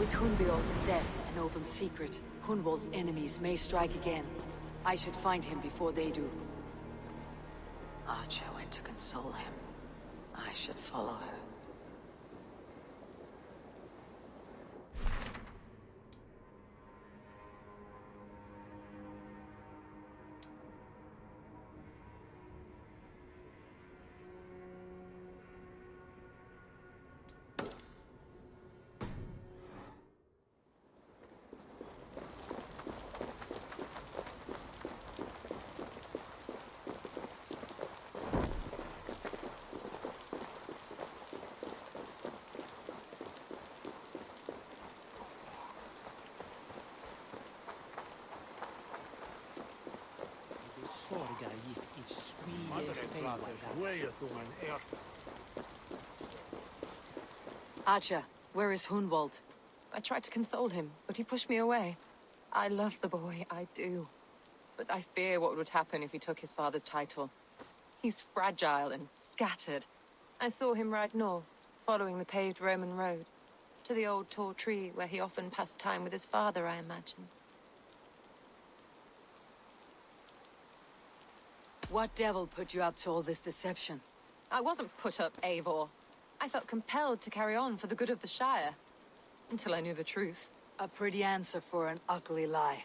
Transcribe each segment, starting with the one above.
With Hunbeor's death an open secret, Hunwald's enemies may strike again. I should find him before they do. Archer went to console him. I should follow her. Archer, where is Hunwald? I tried to console him, but he pushed me away. I love the boy, I do. But I fear what would happen if he took his father's title. He's fragile and scattered. I saw him ride north, following the paved Roman road. To the old tall tree where he often passed time with his father, I imagine. What devil put you up to all this deception? I wasn't put up, Eivor. I felt compelled to carry on for the good of the Shire. Until I knew the truth. A pretty answer for an ugly lie.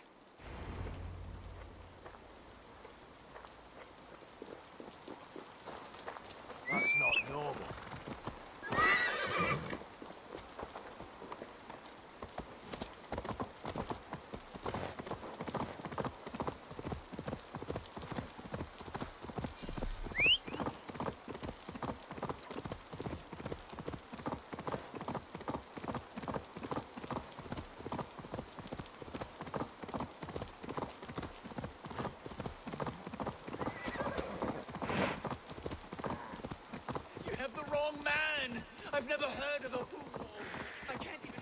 That's not normal. Man! I've never heard of a Hunwald. I can't even...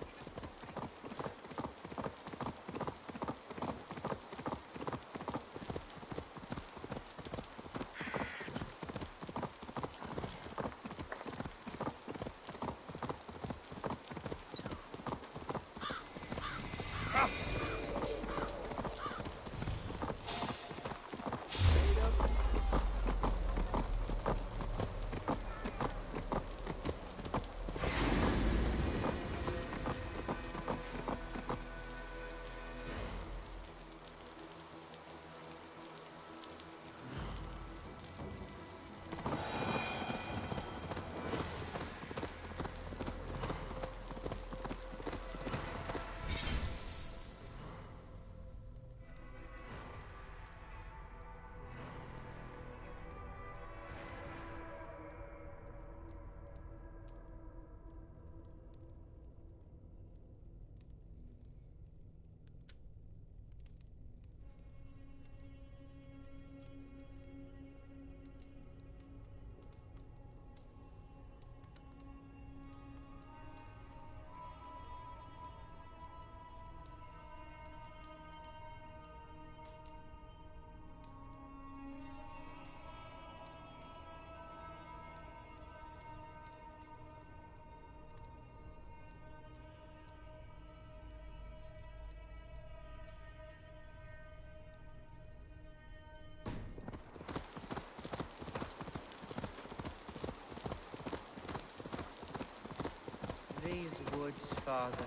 These woods, Father.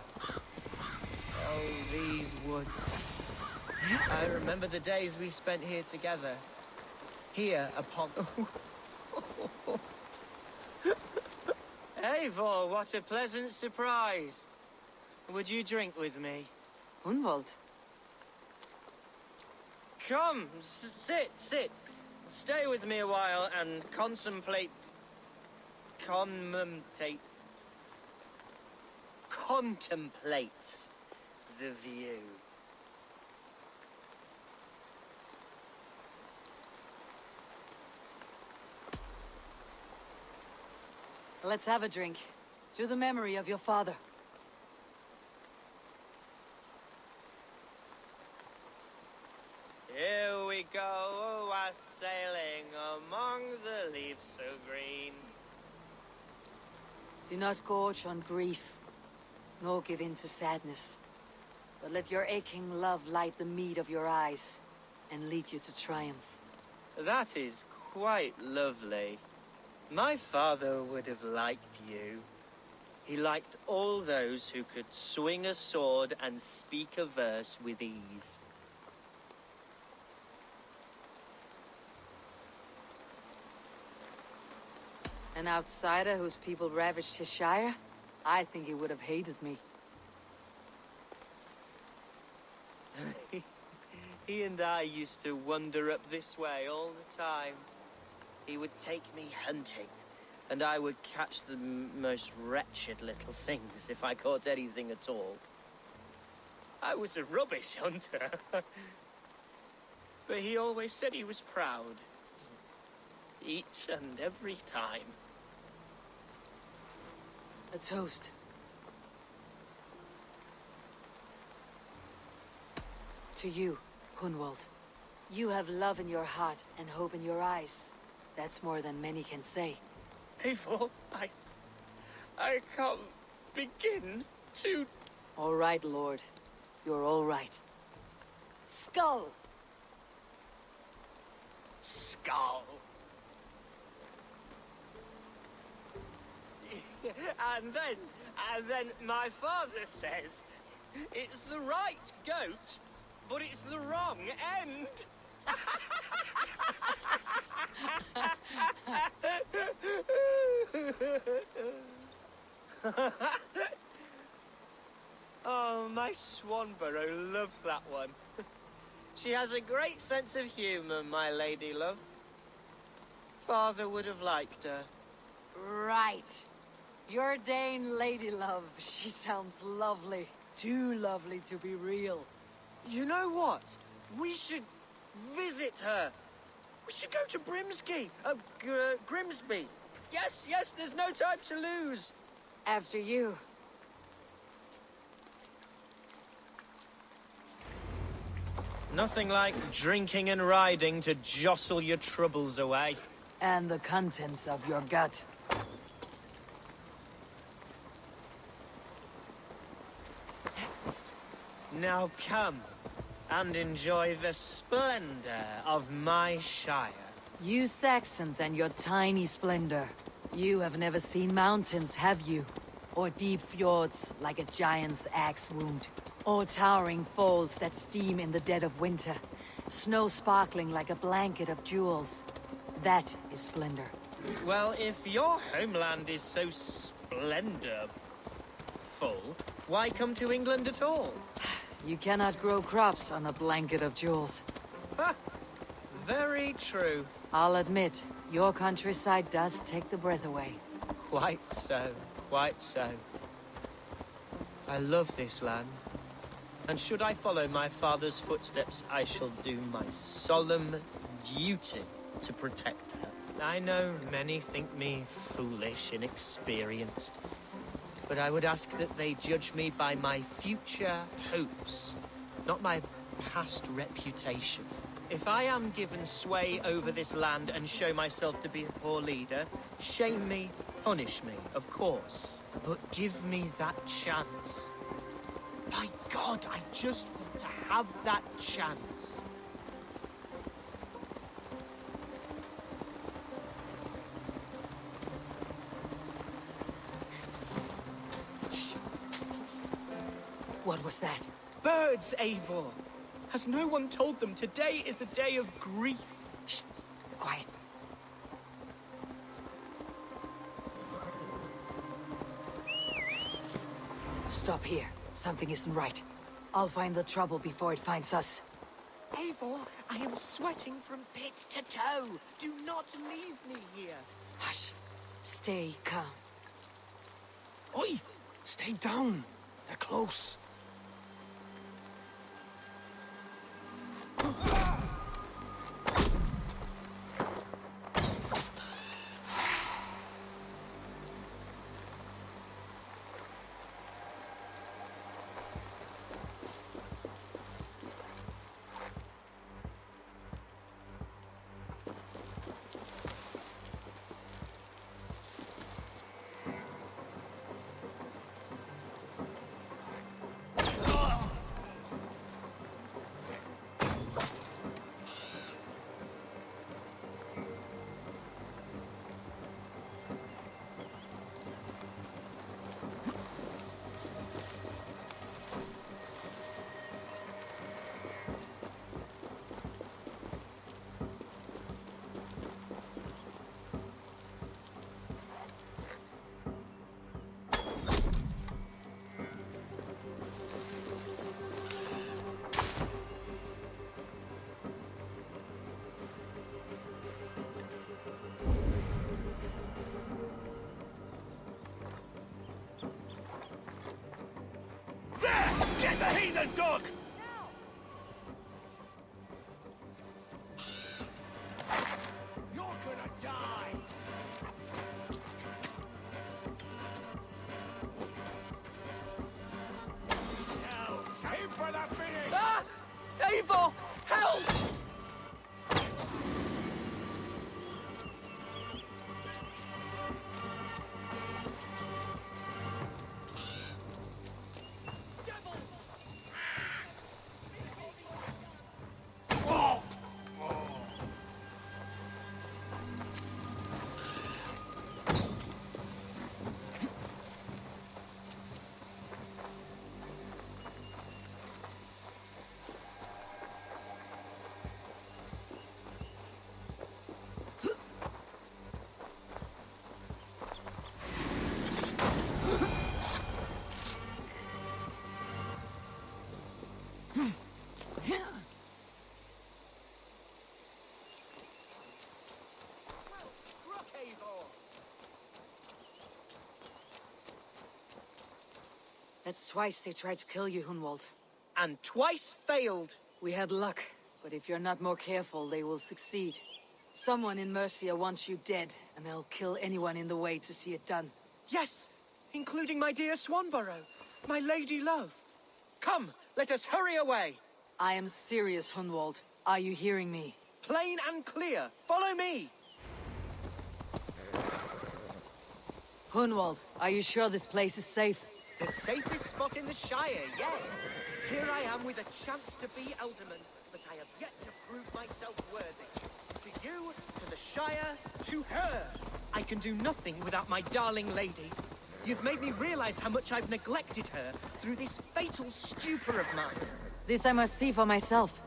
Oh, these woods. I remember the days we spent here together. Here upon... Eivor, what a pleasant surprise. Would you drink with me? Hunwald? Come, sit. Stay with me a while and contemplate the view. Let's have a drink. To the memory of your father. Here we go, sailing among the leaves so green. Do not gorge on grief. nor give in to sadness. But let your aching love light the mead of your eyes, and lead you to triumph. That is quite lovely. My father would have liked you. He liked all those who could swing a sword and speak a verse with ease. An outsider whose people ravaged his shire? I think he would have hated me. He and I used to wander up this way all the time. He would take me hunting, and I would catch the most wretched little things if I caught anything at all. I was a rubbish hunter. But he always said he was proud. Each and every time. A toast. To you, Hunwald. You have love in your heart and hope in your eyes. That's more than many can say. Eivor, I can't begin to... All right, Lord. You're all right. Skull! Skull. And then my father says, it's the right goat, but it's the wrong end. Oh, my Swanborough loves that one. She has a great sense of humor, my lady love. Father would have liked her. Right. Your Dane lady love. She sounds lovely. Too lovely to be real. You know what? We should visit her. We should go to Grimsby. Yes, there's no time to lose. After you. Nothing like drinking and riding to jostle your troubles away. And the contents of your gut. Now come and enjoy the splendor of my shire. You Saxons and your tiny splendor. You have never seen mountains, have you? Or deep fjords like a giant's axe wound. Or towering falls that steam in the dead of winter. Snow sparkling like a blanket of jewels. That is splendor. Well, if your homeland is so splendorful, why come to England at all? You cannot grow crops on a blanket of jewels. Ha! Very true. I'll admit, your countryside does take the breath away. Quite so, quite so. I love this land. And should I follow my father's footsteps, I shall do my solemn duty to protect her. I know many think me foolish, inexperienced, but I would ask that they judge me by my future hopes, not my past reputation. If I am given sway over this land and show myself to be a poor leader, shame me, punish me, of course, but give me that chance. My God, I just want to have that chance. What was that? Birds, Eivor! Has no one told them today is a day of grief? Shh! Quiet. Stop here. Something isn't right. I'll find the trouble before it finds us. Eivor, I am sweating from pit to toe. Do not leave me here. Hush. Stay calm. Oi! Stay down. They're close. Eivor, help! That's twice they tried to kill you, Hunwald. And twice failed. We had luck, but if you're not more careful, they will succeed. Someone in Mercia wants you dead, and they'll kill anyone in the way to see it done. Yes, including my dear Swanborough, my lady love. Come, let us hurry away. I am serious, Hunwald. Are you hearing me? Plain and clear. Follow me. Hunwald, are you sure this place is safe? The safest spot in the Shire, yes. Here I am with a chance to be Alderman, but I have yet to prove myself worthy. To you, to the Shire, to her. I can do nothing without my darling lady. You've made me realize how much I've neglected her through this fatal stupor of mine. This I must see for myself.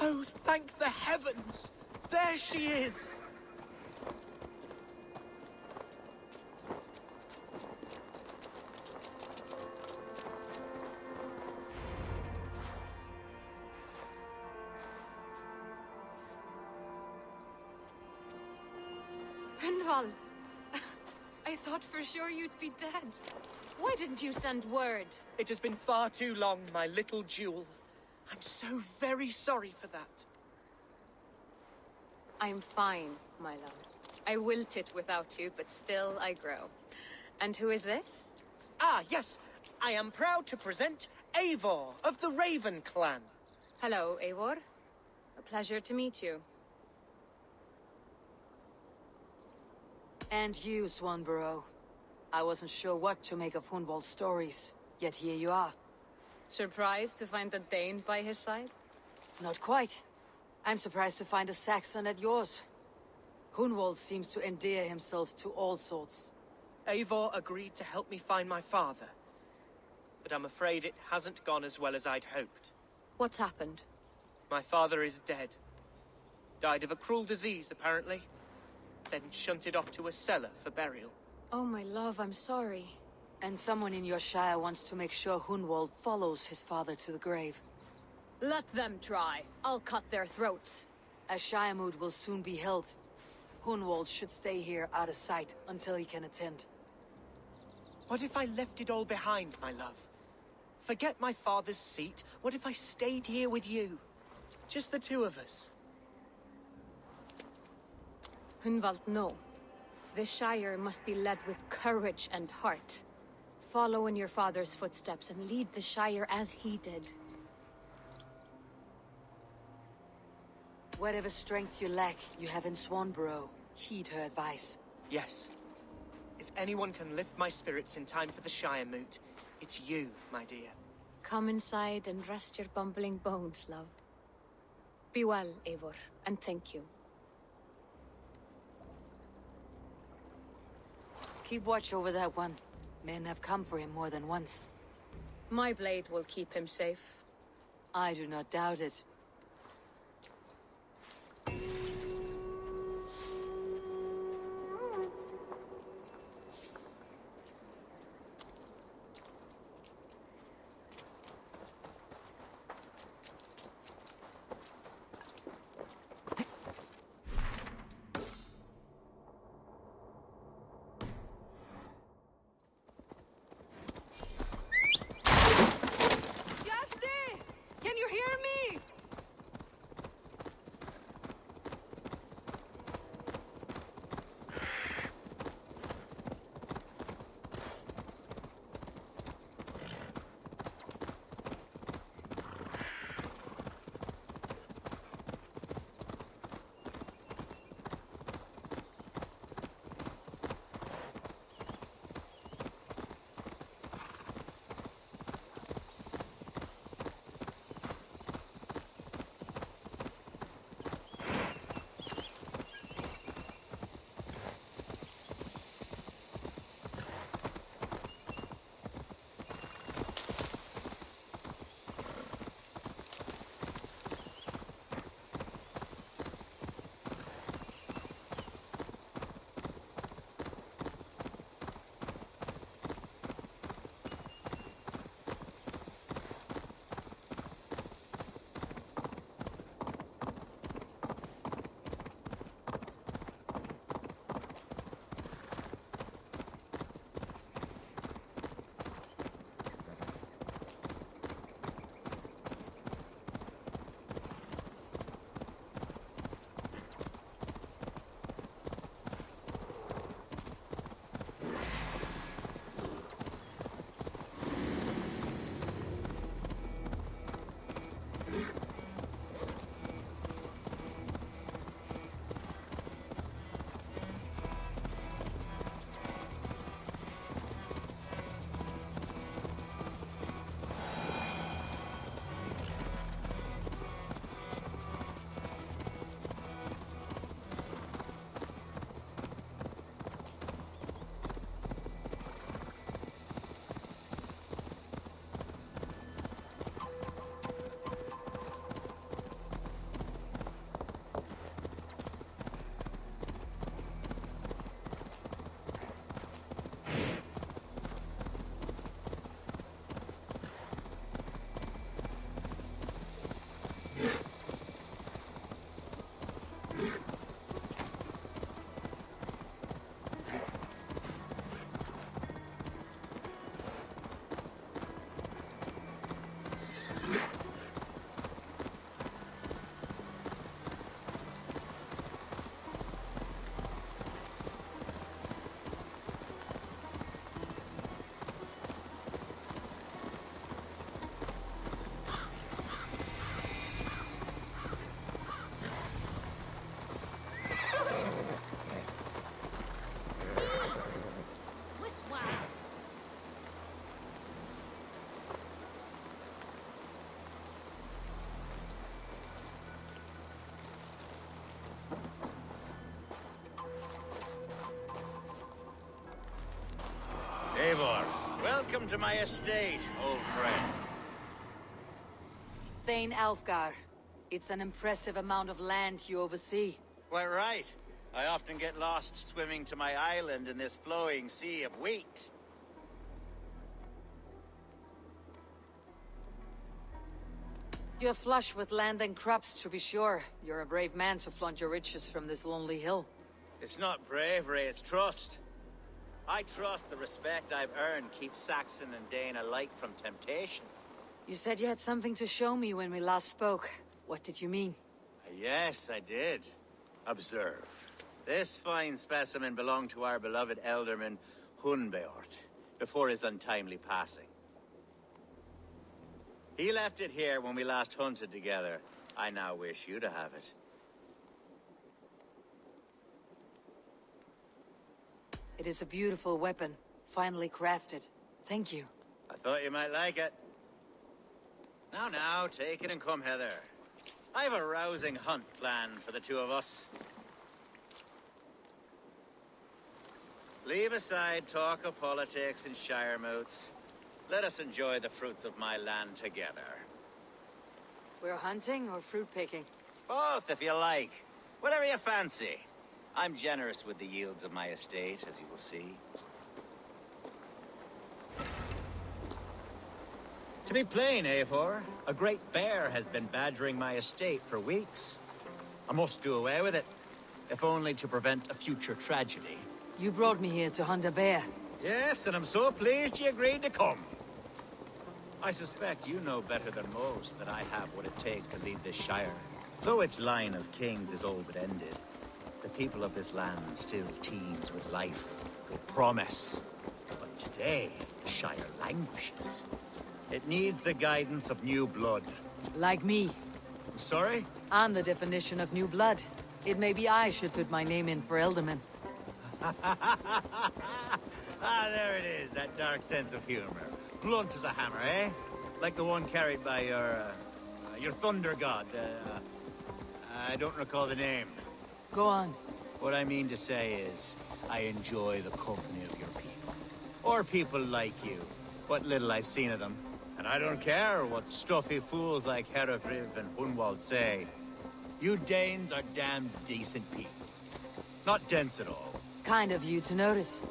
Oh, thank the heavens! There she is! Hundval! I thought for sure you'd be dead. Why didn't you send word? It has been far too long, my little jewel. I'm so very sorry for that. I'm fine, my love. I wilted without you, but still I grow. And who is this? Ah, yes. I am proud to present Eivor of the Raven clan. Hello, Eivor. A pleasure to meet you. And you, Swanborough. I wasn't sure what to make of Hunwald's stories, yet here you are. Surprised to find a Dane by his side? Not quite. I'm surprised to find a Saxon at yours. Hunwald seems to endear himself to all sorts. Eivor agreed to help me find my father. But I'm afraid it hasn't gone as well as I'd hoped. What's happened? My father is dead. Died of a cruel disease, apparently. Then shunted off to a cellar for burial. Oh, my love, I'm sorry. And someone in your shire wants to make sure Hunwald follows his father to the grave. Let them try. I'll cut their throats. A shire moot will soon be held. Hunwald should stay here out of sight until he can attend. What if I left it all behind, my love? Forget my father's seat. What if I stayed here with you? Just the two of us. Hunwald, no. This Shire must be led with courage and heart. Follow in your father's footsteps and lead the Shire as he did. Whatever strength you lack, you have in Swanborough. Heed her advice. Yes. If anyone can lift my spirits in time for the Shire moot, it's you, my dear. Come inside and rest your bumbling bones, love. Be well, Eivor, and thank you. Keep watch over that one. Men have come for him more than once. My blade will keep him safe. I do not doubt it. Welcome to my estate, old friend. Feign älvgar. It's an impressive amount of land you oversee. Quite right. I often get lost swimming to my island in this flowing sea of wheat. You're flush with land and crops, to be sure. You're a brave man to flaunt your riches from this lonely hill. It's not bravery, it's trust. I trust the respect I've earned keeps Saxon and Dane alike from temptation. You said you had something to show me when we last spoke. What did you mean? Yes, I did. Observe. This fine specimen belonged to our beloved elderman, æivɔːr, before his untimely passing. He left it here when we last hunted together. I now wish you to have it. It is a beautiful weapon, finely crafted. Thank you. I thought you might like it. Now, take it and come hither. I have a rousing hunt planned for the two of us. Leave aside talk of politics and shire moats. Let us enjoy the fruits of my land together. We're hunting or fruit picking? Both, if you like. Whatever you fancy. I'm generous with the yields of my estate, as you will see. To be plain, Eivor, a great bear has been badgering my estate for weeks. I must do away with it, if only to prevent a future tragedy. You brought me here to hunt a bear. Yes, and I'm so pleased you agreed to come. I suspect you know better than most that I have what it takes to lead this shire. Though its line of kings is all but ended, the people of this land still teems with life, with promise. But today, the shire languishes. It needs the guidance of new blood. Like me. I'm sorry? I'm the definition of new blood. It may be I should put my name in for Elderman. Ah, there it is, that dark sense of humor. Blunt as a hammer, eh? Like the one carried by your thunder god. I don't recall the name. Go on. What I mean to say is, I enjoy the company of your people. Or people like you. What little I've seen of them. And I don't care what stuffy fools like Herefriv and Hunwald say. You Danes are damn decent people. Not dense at all. Kind of you to notice.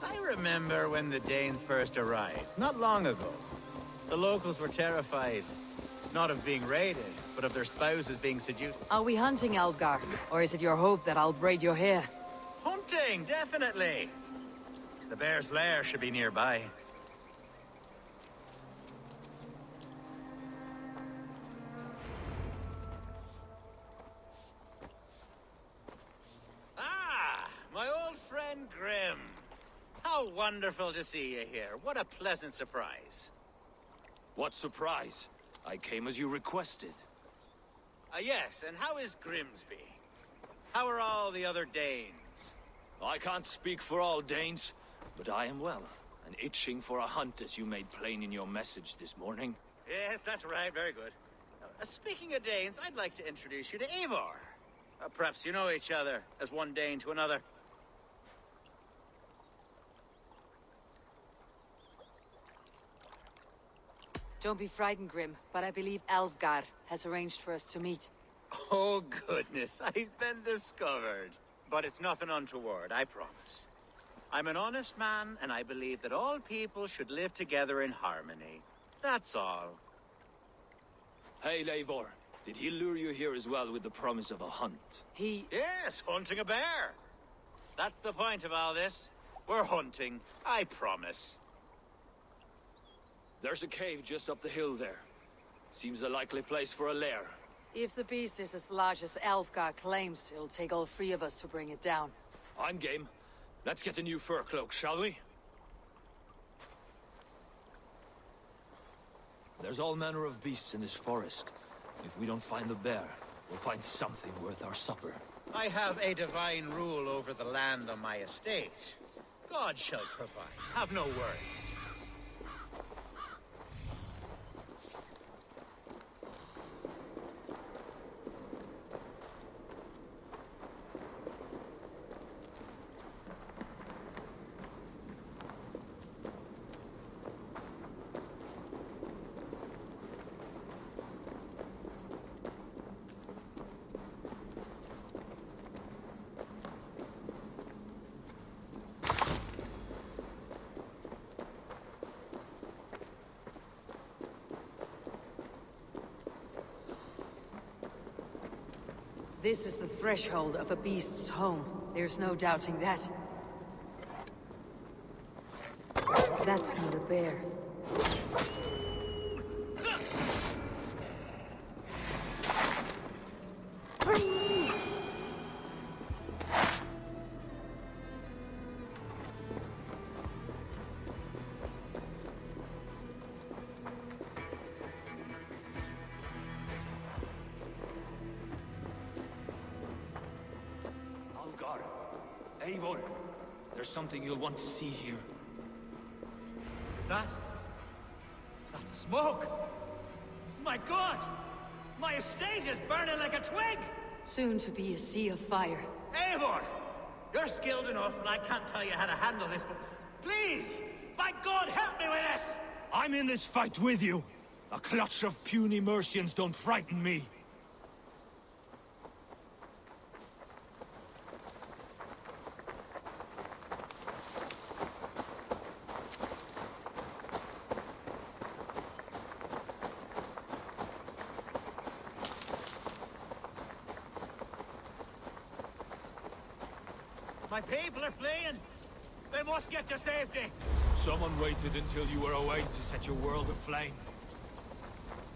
I remember when the Danes first arrived, not long ago. The locals were terrified, not of being raided, but of their spouses being seduced. Are we hunting älvgar? Or is it your hope that I'll braid your hair? Hunting, definitely! The bear's lair should be nearby. Ah, my old friend Grim. How wonderful to see you here. What a pleasant surprise. What surprise? I came as you requested. Yes, and how is Grimsby? How are all the other Danes? I can't speak for all Danes, but I am well, and itching for a hunt as you made plain in your message this morning. Yes, that's right. Very good. Speaking of Danes, I'd like to introduce you to Eivor. Perhaps you know each other, as one Dane to another. Don't be frightened, Grim, but I believe älvgar has arranged for us to meet. Oh, goodness, I've been discovered. But it's nothing untoward, I promise. I'm an honest man, and I believe that all people should live together in harmony. That's all. Hey, Eivor, did he lure you here as well with the promise of a hunt? Yes, hunting a bear. That's the point of all this. We're hunting, I promise. There's a cave just up the hill there. Seems a likely place for a lair. If the beast is as large as älvgar claims, it'll take all three of us to bring it down. I'm game. Let's get a new fur cloak, shall we? There's all manner of beasts in this forest. If we don't find the bear, we'll find something worth our supper. I have a divine rule over the land on my estate. God shall provide. Have no worry. This is the threshold of a beast's home. There's no doubting that. That's not a bear. Eivor, there's something you'll want to see here. Is that smoke? My God! My estate is burning like a twig! Soon to be a sea of fire. Eivor! You're skilled enough, and I can't tell you how to handle this, but please! By God, help me with this! I'm in this fight with you. A clutch of puny Mercians don't frighten me. My people are fleeing! They must get to safety! Someone waited until you were away to set your world aflame.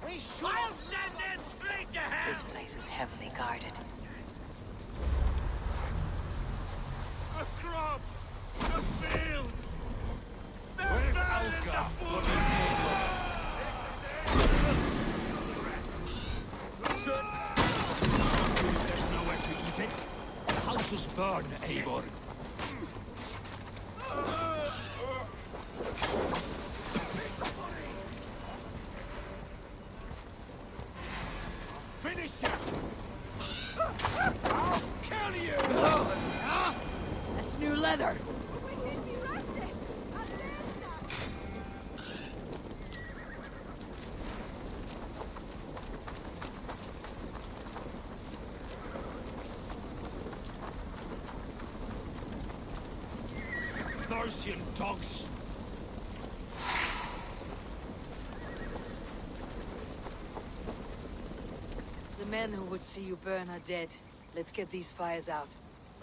I'll send them straight to hell! This place is heavily guarded. The crops! The fields! They're Where's burning Alka? the What food! There's nowhere to eat it. The houses burn, Eivor. Finish him! I'll kill you! That's new leather! Mercian dogs! The men who would see you burn are dead. Let's get these fires out.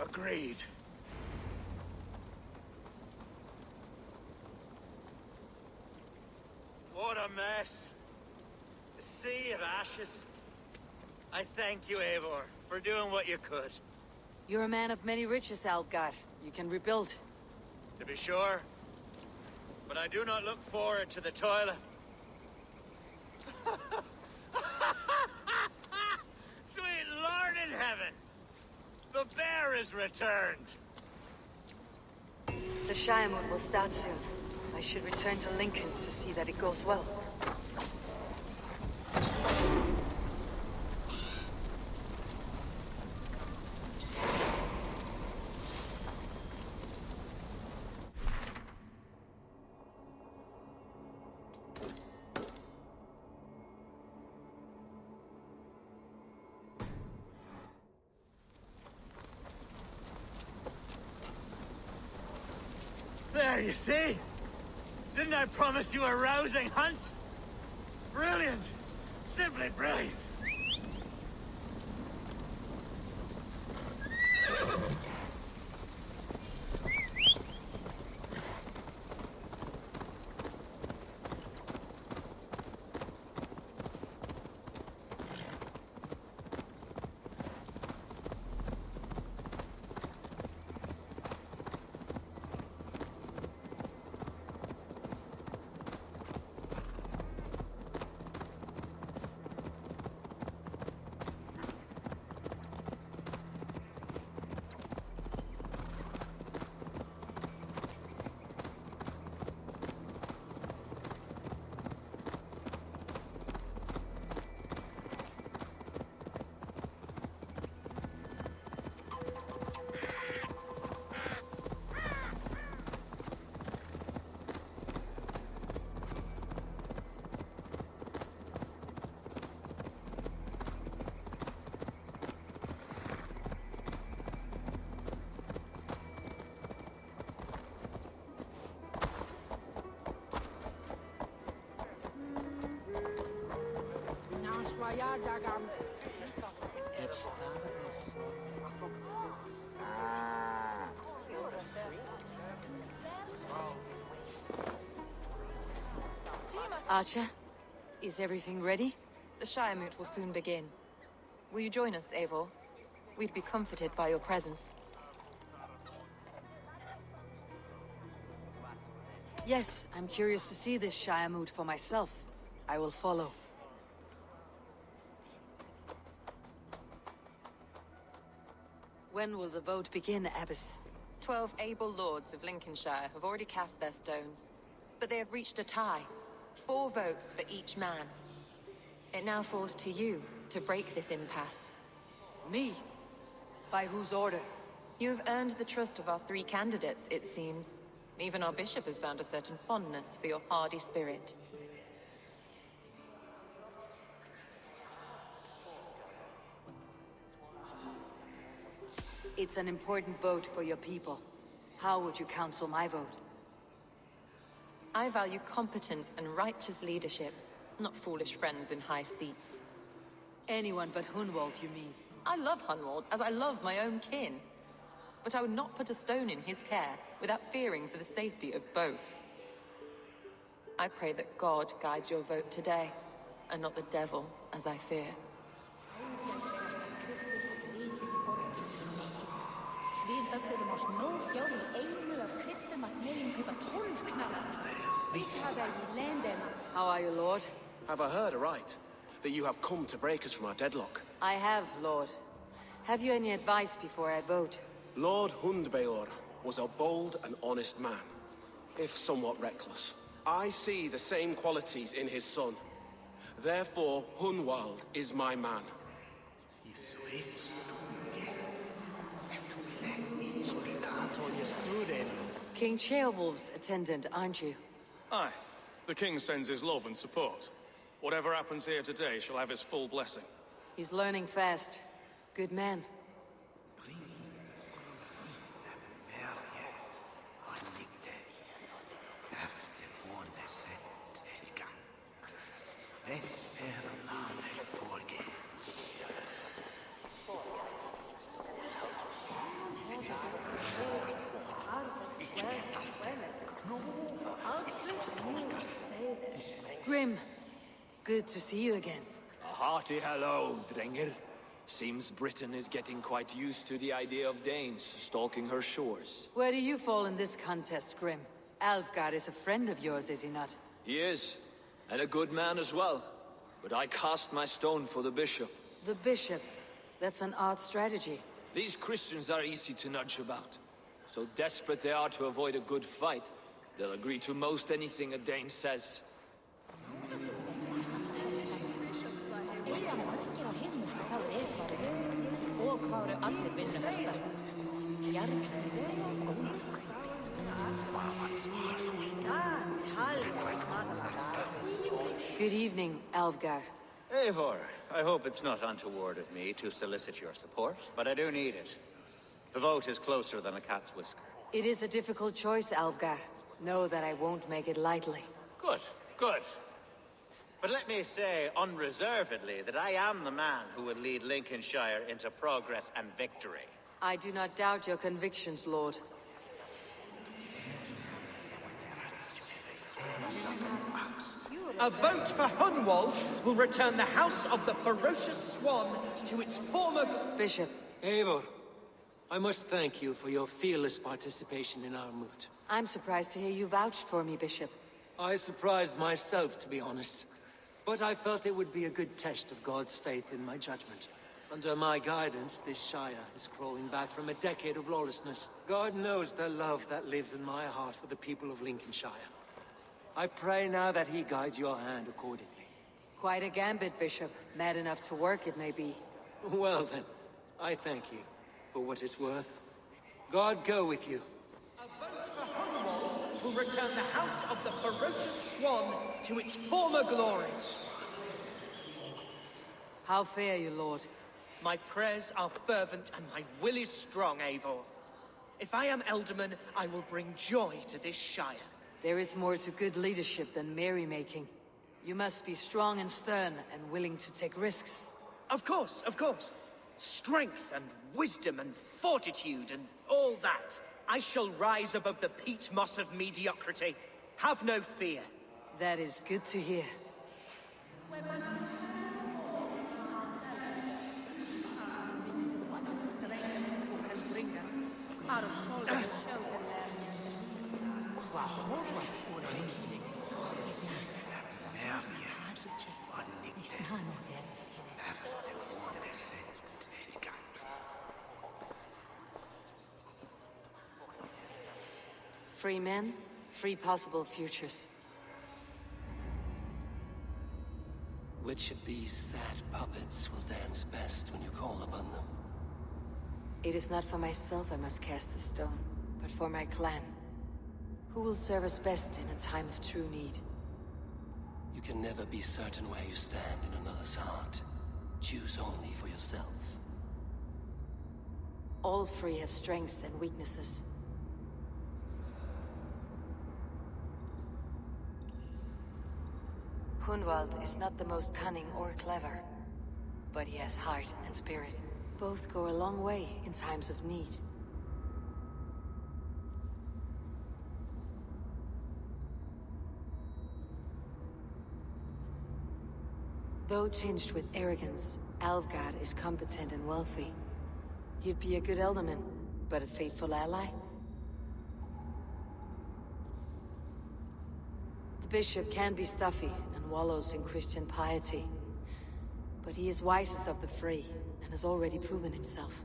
Agreed. What a mess. A sea of ashes. I thank you, Eivor, for doing what you could. You're a man of many riches, Algar. You can rebuild. To be sure. But I do not look forward to the toilet. Sweet Lord in heaven! The bear is returned! The Shiremoon will start soon. I should return to Lincoln to see that it goes well. There, you see? Didn't I promise you a rousing hunt? Brilliant! Simply brilliant! It's Archer, is everything ready? The Shire Moot will soon begin. Will you join us, Eivor? We'd be comforted by your presence. Yes, I'm curious to see this Shire Moot for myself. I will follow. When will the vote begin, Abbess? 12 able lords of Lincolnshire have already cast their stones, but they have reached a tie. 4 votes for each man. It now falls to you to break this impasse. Me? By whose order? You have earned the trust of our 3 candidates, it seems. Even our bishop has found a certain fondness for your hardy spirit. It's an important vote for your people. How would you counsel my vote? I value competent and righteous leadership, not foolish friends in high seats. Anyone but Hunwald, you mean? I love Hunwald as I love my own kin. But I would not put a stone in his care without fearing for the safety of both. I pray that God guides your vote today, and not the devil, as I fear. How are you, Lord? Have I heard aright? That you have come to break us from our deadlock? I have, Lord. Have you any advice before I vote? Lord ๊eɪvɔːr was a bold and honest man, if somewhat reckless. I see the same qualities in his son. Therefore, Hunwald is my man. King Ceolwulf's attendant, aren't you? Aye. The king sends his love and support. Whatever happens here today shall have his full blessing. He's learning fast. Good man. Grim, good to see you again. A hearty hello, Drenger. Seems Britain is getting quite used to the idea of Danes stalking her shores. Where do you fall in this contest, Grim? Alfgar is a friend of yours, is he not? He is, and a good man as well. But I cast my stone for the bishop. The bishop? That's an odd strategy. These Christians are easy to nudge about. So desperate they are to avoid a good fight, they'll agree to most anything a Dane says. Good evening, Alfgar. Eivor, I hope it's not untoward of me to solicit your support, but I do need it. The vote is closer than a cat's whisker. It is a difficult choice, Alfgar. Know that I won't make it lightly. Good, good. But let me say unreservedly that I am the man who will lead Lincolnshire into progress and victory. I do not doubt your convictions, Lord. A vote for Hunwald will return the House of the Ferocious Swan to its former... Bishop. Eivor, I must thank you for your fearless participation in our moot. I'm surprised to hear you vouched for me, Bishop. I surprised myself, to be honest. But I felt it would be a good test of God's faith in my judgment. Under my guidance, this Shire is crawling back from a decade of lawlessness. God knows the love that lives in my heart for the people of Lincolnshire. I pray now that he guides your hand accordingly. Quite a gambit, Bishop. Mad enough to work, it may be. Well then, I thank you for what it's worth. God go with you. A vote for Hunwald will return the House of the Ferocious Swan to its former glory. How fare you, Lord? My prayers are fervent and my will is strong, Eivor. If I am Elderman, I will bring joy to this Shire. There is more to good leadership than merrymaking. You must be strong and stern and willing to take risks. Of course, of course. Strength and wisdom and fortitude and all that. I shall rise above the peat moss of mediocrity. Have no fear. That is good to hear. Free men, free possible futures. Which of these sad puppets will dance best when you call upon them? It is not for myself I must cast the stone, but for my clan. Who will serve us best in a time of true need? You can never be certain where you stand in another's heart. Choose only for yourself. All three have strengths and weaknesses. Hunwald is not the most cunning or clever, but he has heart and spirit. Both go a long way in times of need. Though tinged with arrogance, Alvgard is competent and wealthy. He'd be a good elderman, but a faithful ally? The bishop can be stuffy and wallows in Christian piety, but he is wisest of the three and has already proven himself.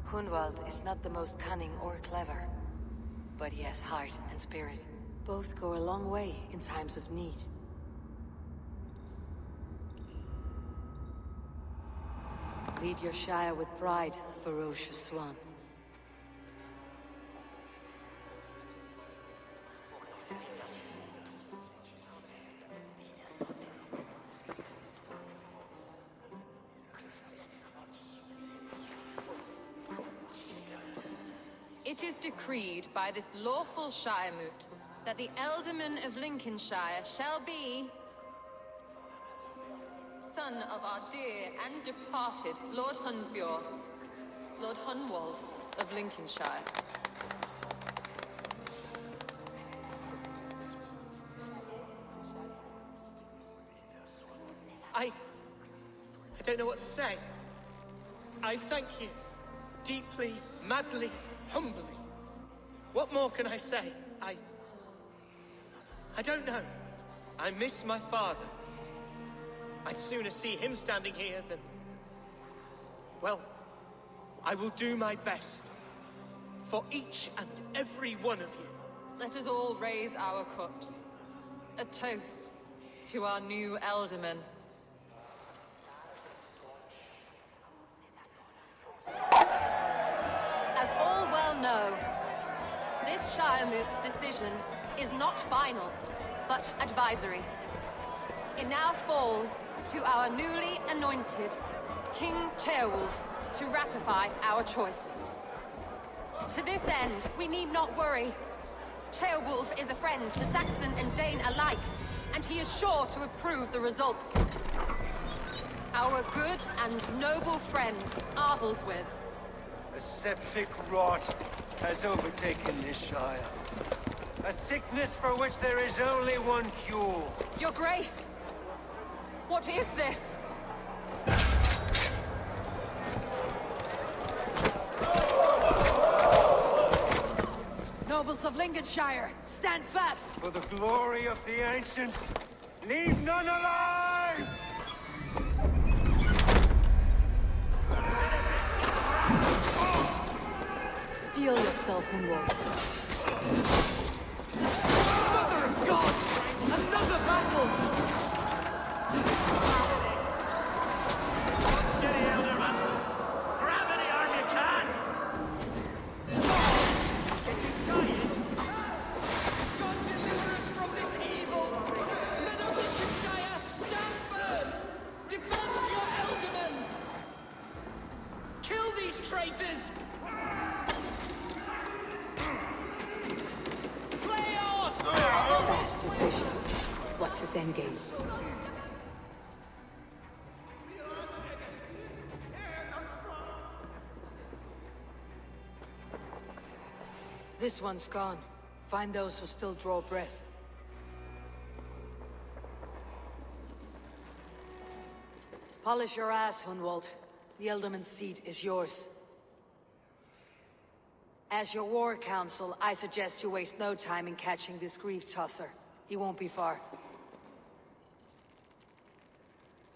Hunwald is not the most cunning or clever, but he has heart and spirit. Both go a long way in times of need. Lead your Shire with pride, ferocious swan. It is decreed by this lawful Shiremoot that the Ealdorman of Lincolnshire shall be son of our dear and departed Lord Hundbjorn, Lord Hunwald of Lincolnshire. I don't know what to say. I thank you. Deeply, madly, humbly. What more can I say? I don't know. I miss my father. I'd sooner see him standing here than... Well, I will do my best. For each and every one of you. Let us all raise our cups. A toast to our new Ealdorman. As all well know, this Shiremoot's decision is not final, but advisory. It now falls to our newly anointed King Ceolwulf to ratify our choice. To this end, we need not worry. Ceolwulf is a friend to Saxon and Dane alike, and he is sure to approve the results. Our good and noble friend, Arthelswith. A septic rot has overtaken this Shire. A sickness for which there is only one cure. Your Grace! What is this? Nobles of Lincolnshire, stand fast! For the glory of the ancients, leave none alive! Steel yourself, Hunwald. Mother of God! Another battle! Steady, Elderman! Grab any arm you can! God deliver us from this evil! Men of Lincolnshire, stand firm! Defend your Ealdorman! Kill these traitors! Master Bishop, what's his endgame? This one's gone. Find those who still draw breath. Polish your ass, Hunwald. The Ealdorman's seat is yours. As your war council, I suggest you waste no time in catching this grief-tosser. He won't be far.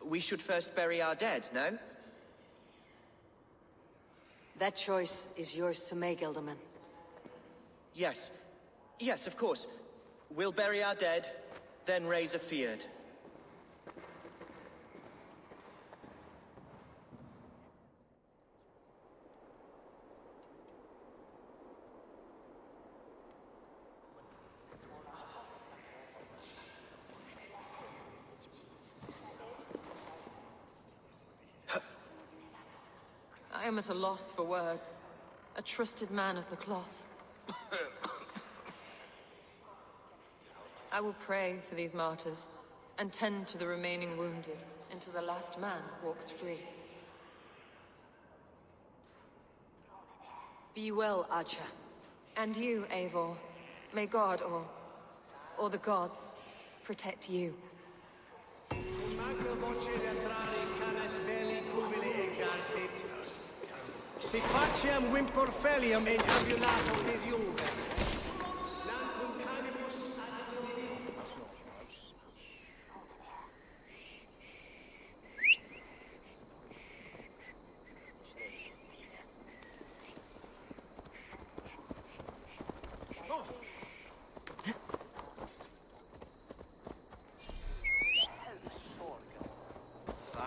We should first bury our dead, no? That choice is yours to make, Ealdorman. Yes. Yes, of course. We'll bury our dead, then raise a feard. I am at a loss for words. A trusted man of the cloth. I will pray for these martyrs, and tend to the remaining wounded, until the last man walks free. Be well, Archer. And you, Eivor. May God, or the gods, protect you. Sic faciem vimpor felium in ambulato per Juve. Lantum canibus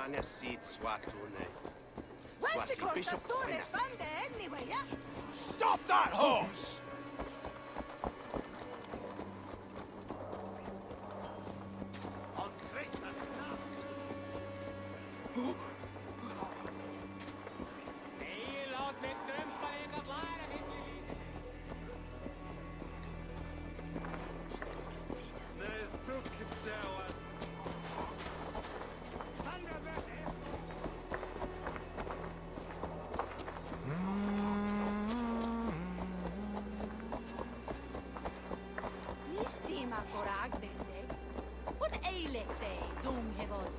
Anna sit swatune. Stop that horse! What aileth thee, ʻeɪvɔːr?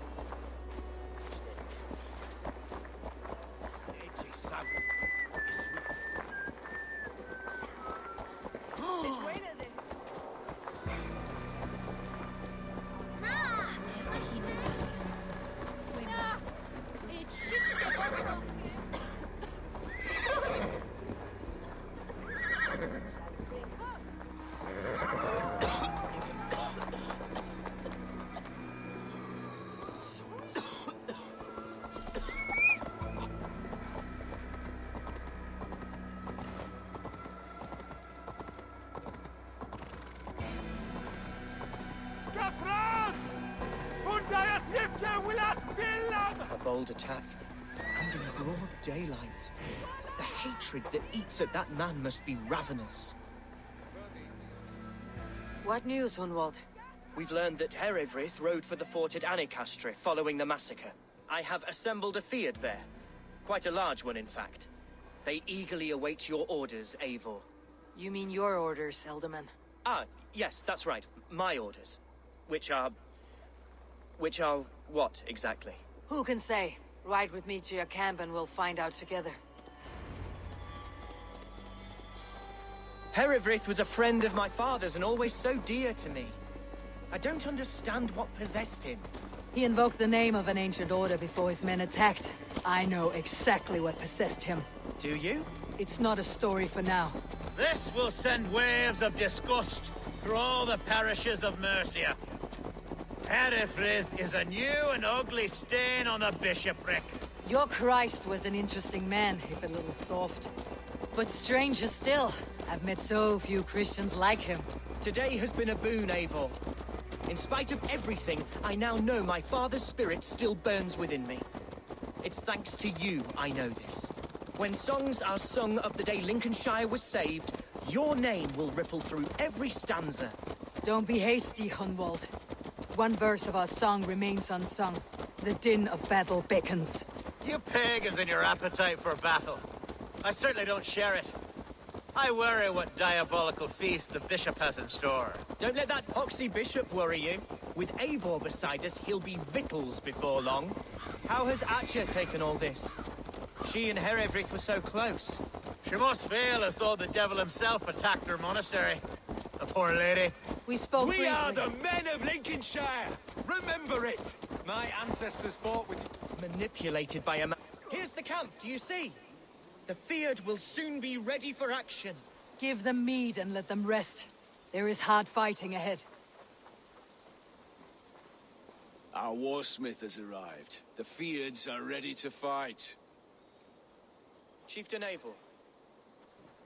A bold attack, and in broad daylight. The hatred that eats at that man must be ravenous. What news, Hunwald? We've learned that Eivor rode for the fort at Annikastre following the massacre. I have assembled a feard there. Quite a large one, in fact. They eagerly await your orders, Eivor. You mean your orders, Ealdorman? Ah, yes, that's right. My orders. Which are what, exactly? Who can say? Ride with me to your camp and we'll find out together. Eivor was a friend of my father's and always so dear to me. I don't understand what possessed him. He invoked the name of an ancient order before his men attacked. I know exactly what possessed him. Do you? It's not a story for now. This will send waves of disgust through all the parishes of Mercia. Eivor is a new and ugly stain on the bishopric. Your Christ was an interesting man, if a little soft. But stranger still, I've met so few Christians like him. Today has been a boon, Eivor. In spite of everything, I now know my father's spirit still burns within me. It's thanks to you I know this. When songs are sung of the day Lincolnshire was saved, your name will ripple through every stanza. Don't be hasty, Hunwald. One verse of our song remains unsung. The din of battle beckons. You pagans and your appetite for battle. I certainly don't share it. I worry what diabolical feast the bishop has in store. Don't let that poxy bishop worry you. With Eivor beside us, he'll be victuals before long. How has Atcha taken all this? She and Herevrik were so close. She must feel as though the devil himself attacked her monastery. The poor lady. We spoke We briefly. are the men of Lincolnshire! Remember it! My ancestors fought with... Manipulated by a man. Here's the camp, do you see? The Fyrd will soon be ready for action. Give them mead and let them rest. There is hard fighting ahead. Our warsmith has arrived. The Fyrds are ready to fight. Chieftain Eivor,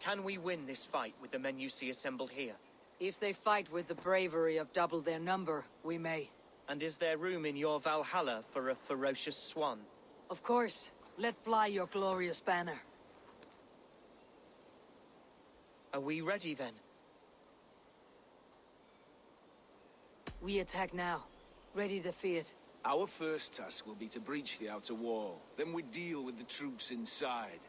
can we win this fight with the men you see assembled here? If they fight with the bravery of double their number, we may. And is there room in your Valhalla for a ferocious swan? Of course. Let fly your glorious banner. Are we ready then? We attack now. Ready the Fyrd. Our first task will be to breach the outer wall. Then we deal with the troops inside.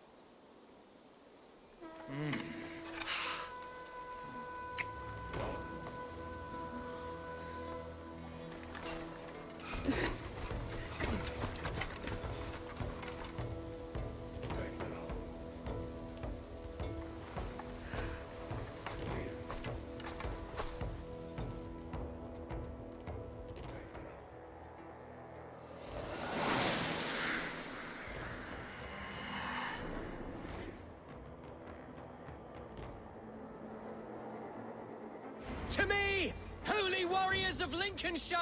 To me, holy warriors of Lincolnshire!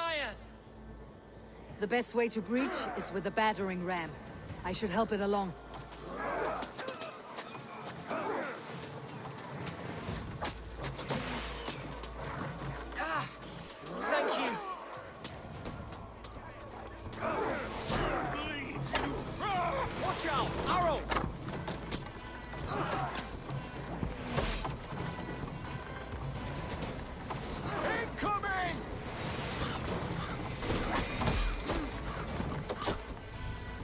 The best way to breach is with a battering ram. I should help it along. Ah! Thank you! Watch out! Arrow! Incoming!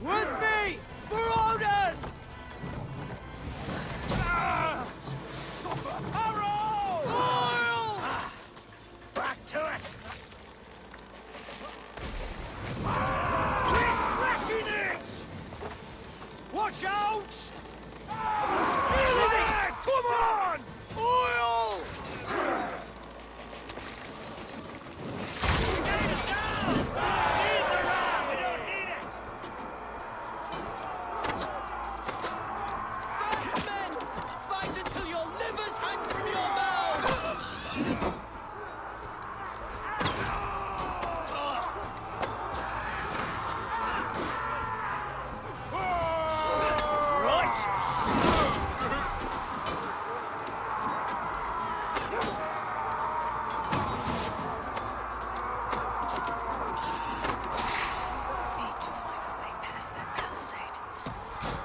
With me! For Odin! Arrow! Oil! Back to it! Keep it! Watch out! Come on! Oil! Men! Fight until your livers hang from your mouths! Need to find a way past that palisade.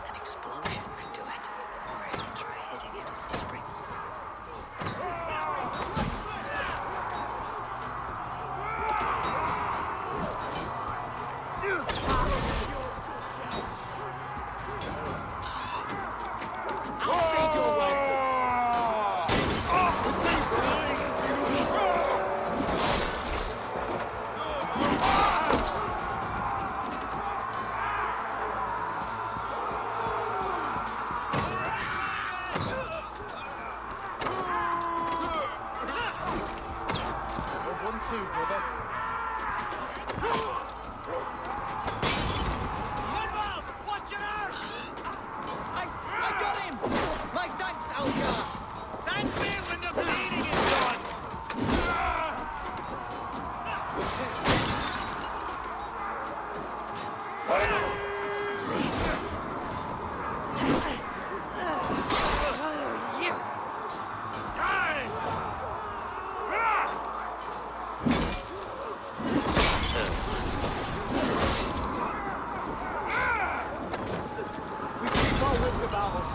An explosion could do it. Or even try hitting it with the spring. I got him! My thanks, Algar! Thank me when the bleeding is done! We keep our wits about us.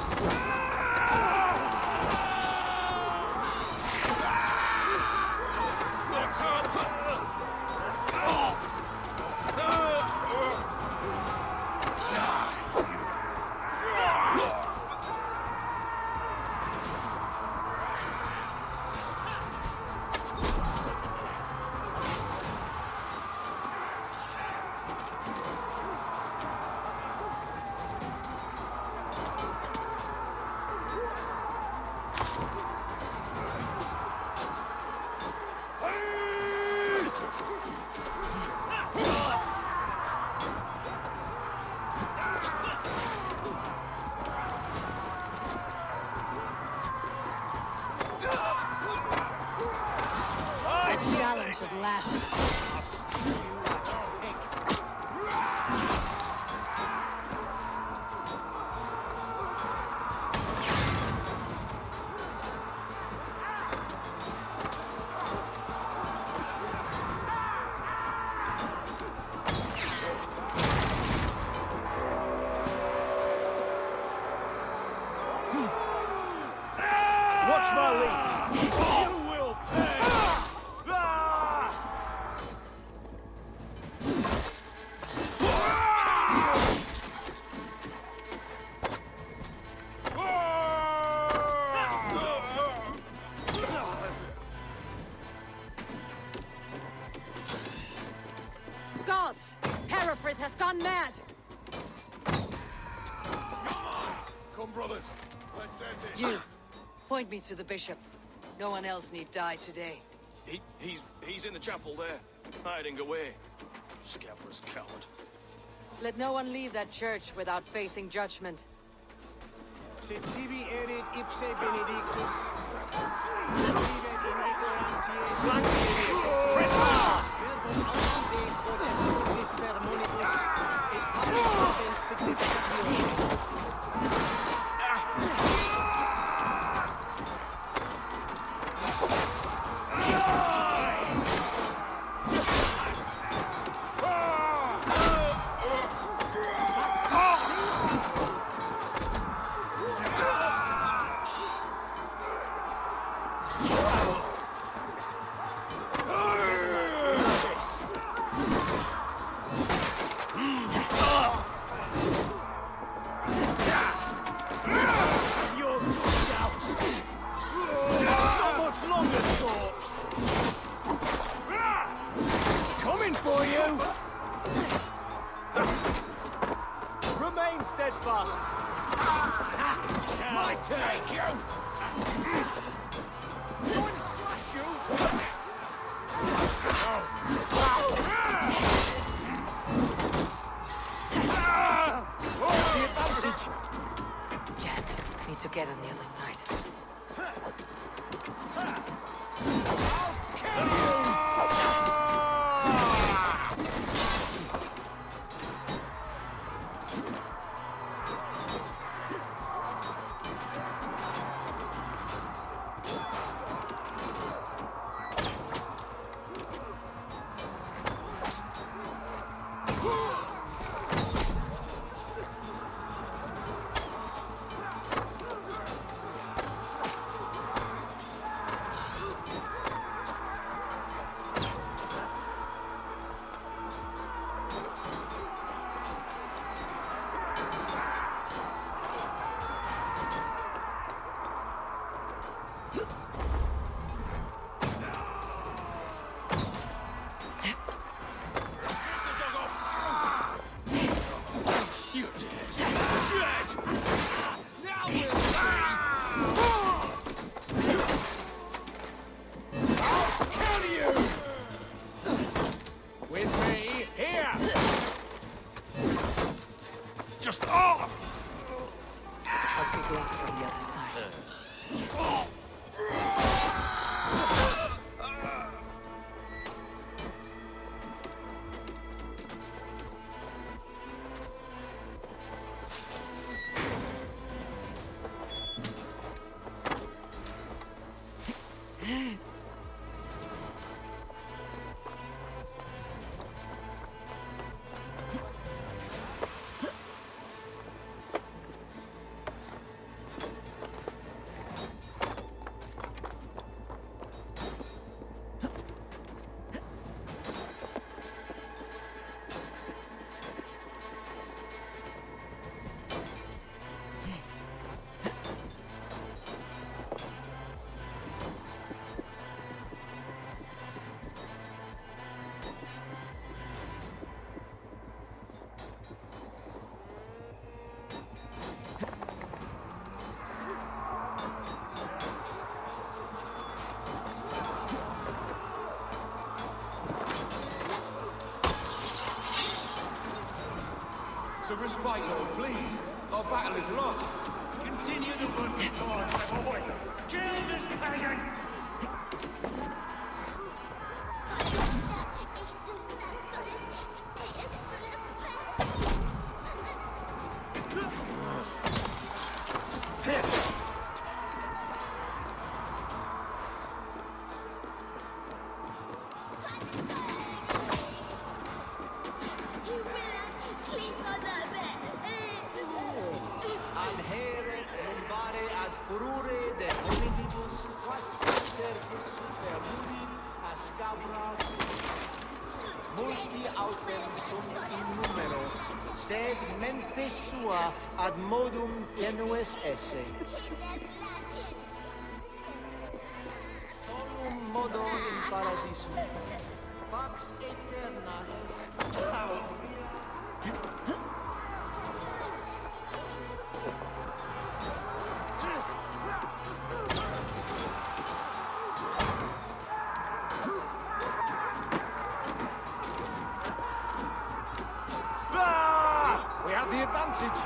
last. Watch my lead! You will pay! Gods! Hereford has gone mad! Come, brothers. Let's end it. You! Point me to the bishop. No one else need die today. He's in the chapel there, hiding away. Scabrous coward. Let no one leave that church without facing judgment. Tibi erit ipse benedictus. Vivet in ignorantiae Press hard! verbum audite quod est sermonibus et paribus significatione. Remain steadfast. Might take you! Going to slash you. The advantage! Jammed. Need to get on the other side. Must be blocked from the other side. A respite, Lord, please. Our battle is lost. Continue the work of God, my boy. Kill this pagan! Sed mente sua ad modum tenues esse. Solum modo in paradisum. Pax aeterna est. We have the advantage.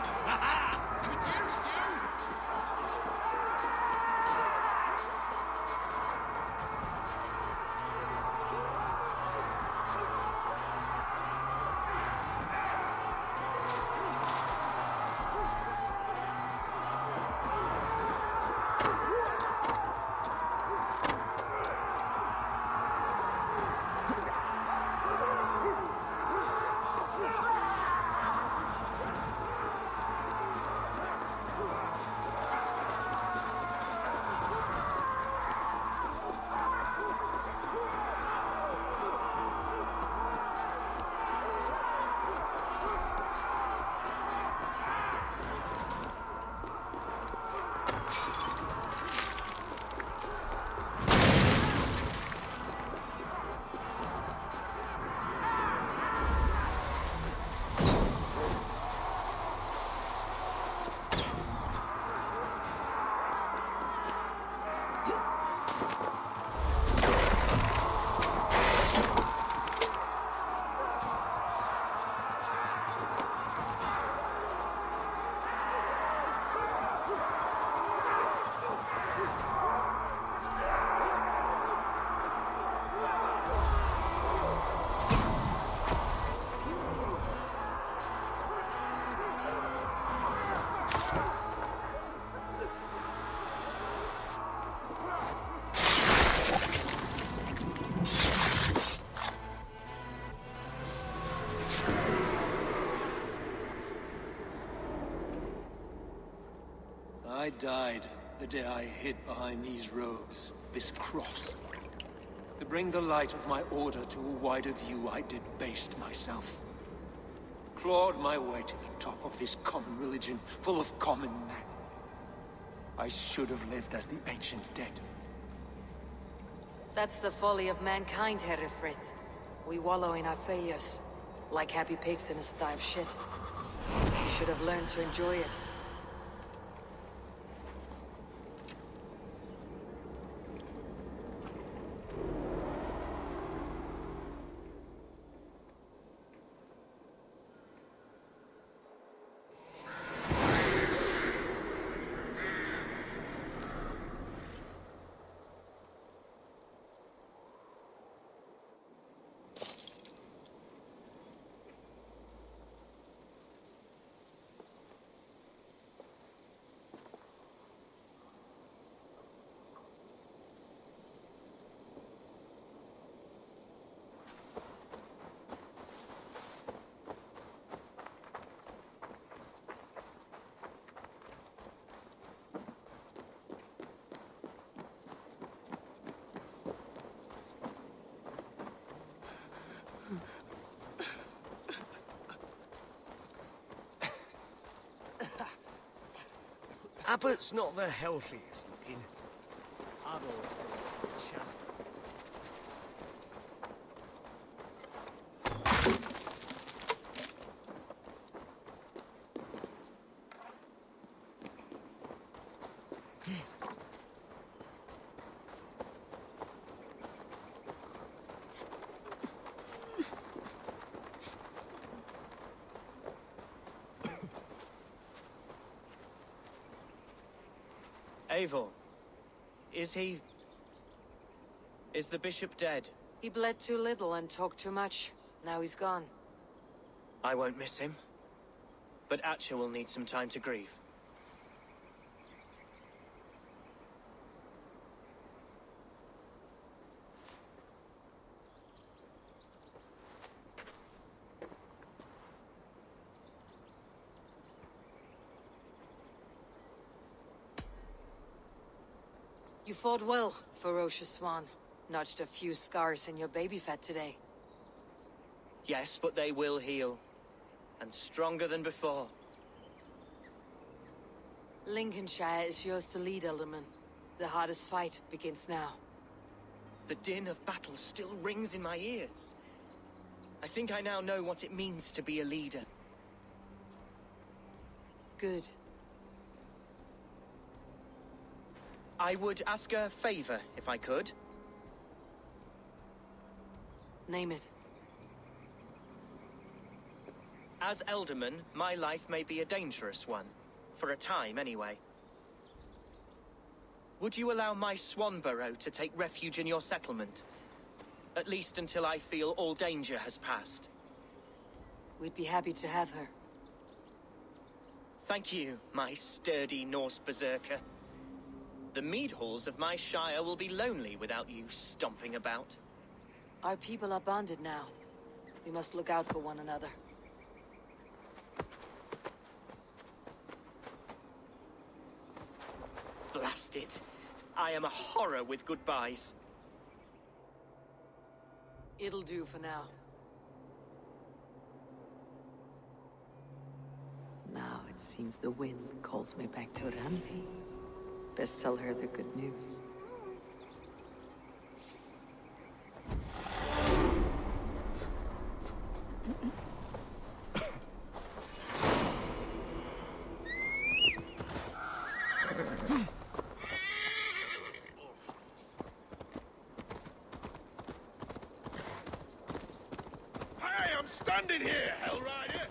I died the day I hid behind these robes, this cross. To bring the light of my order to a wider view, I did based myself. Clawed my way to the top of this common religion, full of common men. I should have lived as the ancient dead. That's the folly of mankind, Herefrith. We wallow in our failures, like happy pigs in a sty of shit. We should have learned to enjoy it. Abbott's not the healthiest looking. I've always thought he had a chance. Eivor, is the bishop dead? He bled too little and talked too much. Now he's gone. I won't miss him. But Atcha will need some time to grieve. You fought well, ferocious swan. Notched a few scars in your baby fat today. Yes, but they will heal. And stronger than before. Lincolnshire is yours to lead, Alderman. The hardest fight begins now. The din of battle still rings in my ears. I think I now know what it means to be a leader. Good. I would ask a favor, if I could. Name it. As Elderman, my life may be a dangerous one. For a time, anyway. Would you allow my swan burrow to take refuge in your settlement? At least until I feel all danger has passed. We'd be happy to have her. Thank you, my sturdy Norse berserker. The mead halls of my shire will be lonely without you stomping about. Our people are bonded now. We must look out for one another. Blast it. I am a horror with goodbyes. It'll do for now. Now it seems the wind calls me back to Randi. Best tell her the good news. I'm standing here, Hellrider!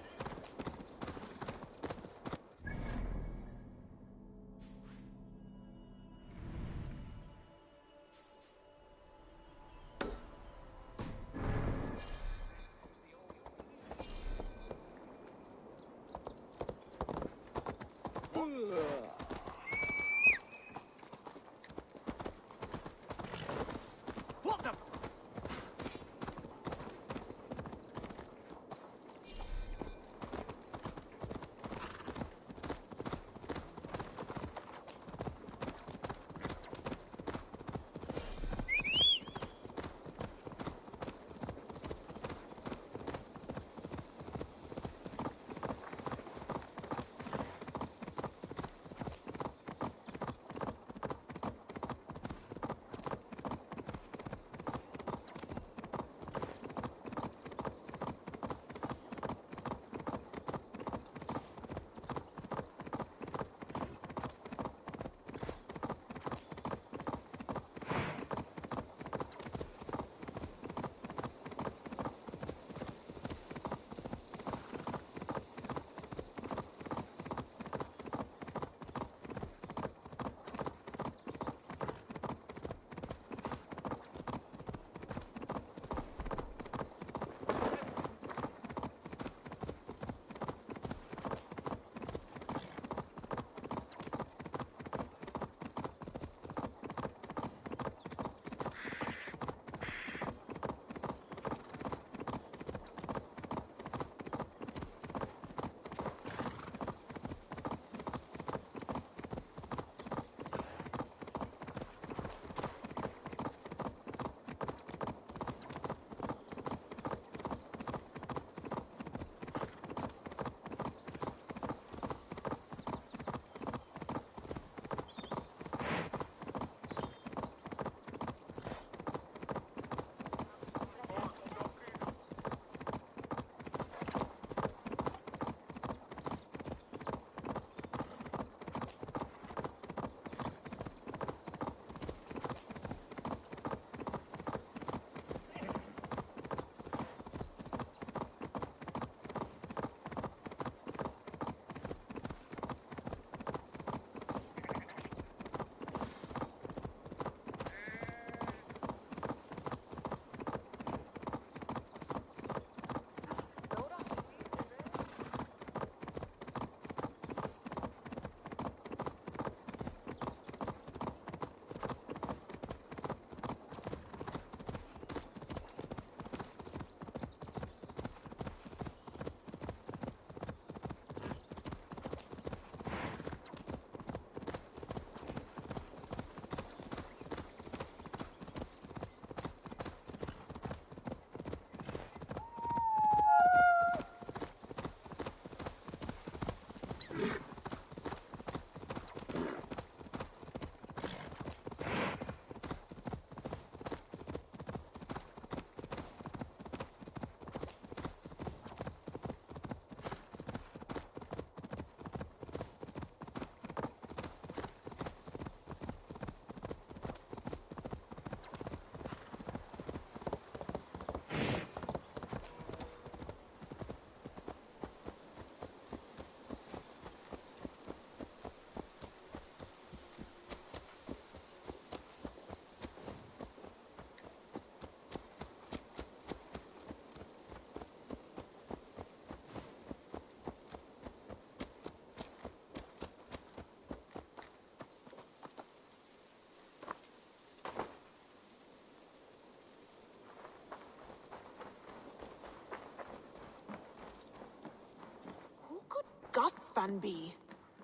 Halfdan be?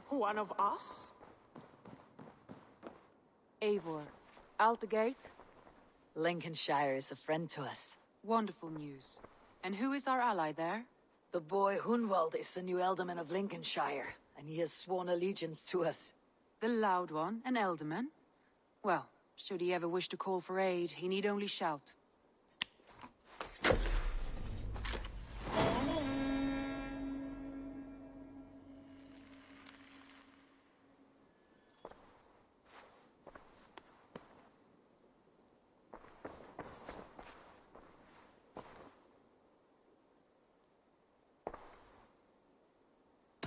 One of us? Eivor, out the gate? Lincolnshire is a friend to us. Wonderful news. And who is our ally there? The boy Hunwald is the new alderman of Lincolnshire, and he has sworn allegiance to us. The loud one, an alderman? Well, should he ever wish to call for aid, he need only shout.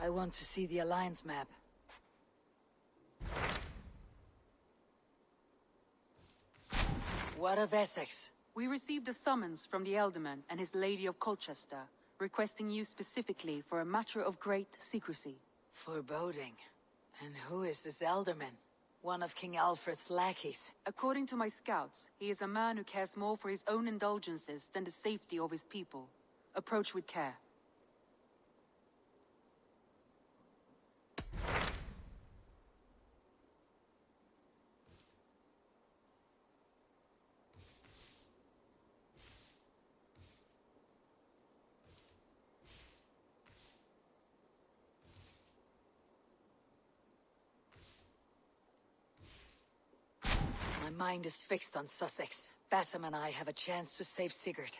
I want to see the Alliance map. What of Essex? We received a summons from the Alderman and his Lady of Colchester, requesting you specifically for a matter of great secrecy. Foreboding. And who is this Alderman? One of King Alfred's lackeys. According to my scouts, he is a man who cares more for his own indulgences than the safety of his people. Approach with care. My mind is fixed on Sussex. Bassam and I have a chance to save Sigurd.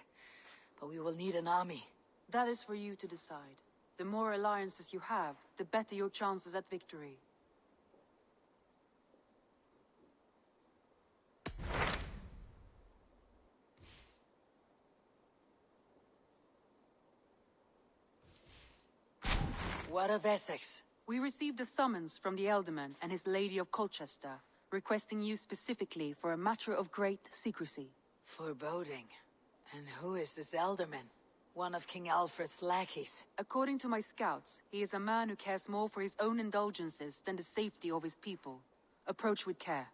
But we will need an army. That is for you to decide. The more alliances you have, the better your chances at victory. What of Essex? We received a summons from the Alderman and his Lady of Colchester, requesting you specifically for a matter of great secrecy. Foreboding. And who is this Alderman? One of King Alfred's lackeys. According to my scouts, he is a man who cares more for his own indulgences than the safety of his people. Approach with care.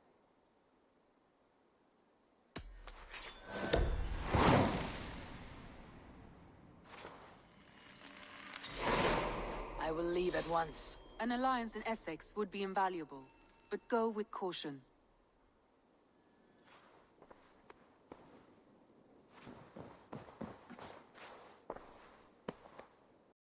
I will leave at once. An alliance in Essex would be invaluable, but go with caution.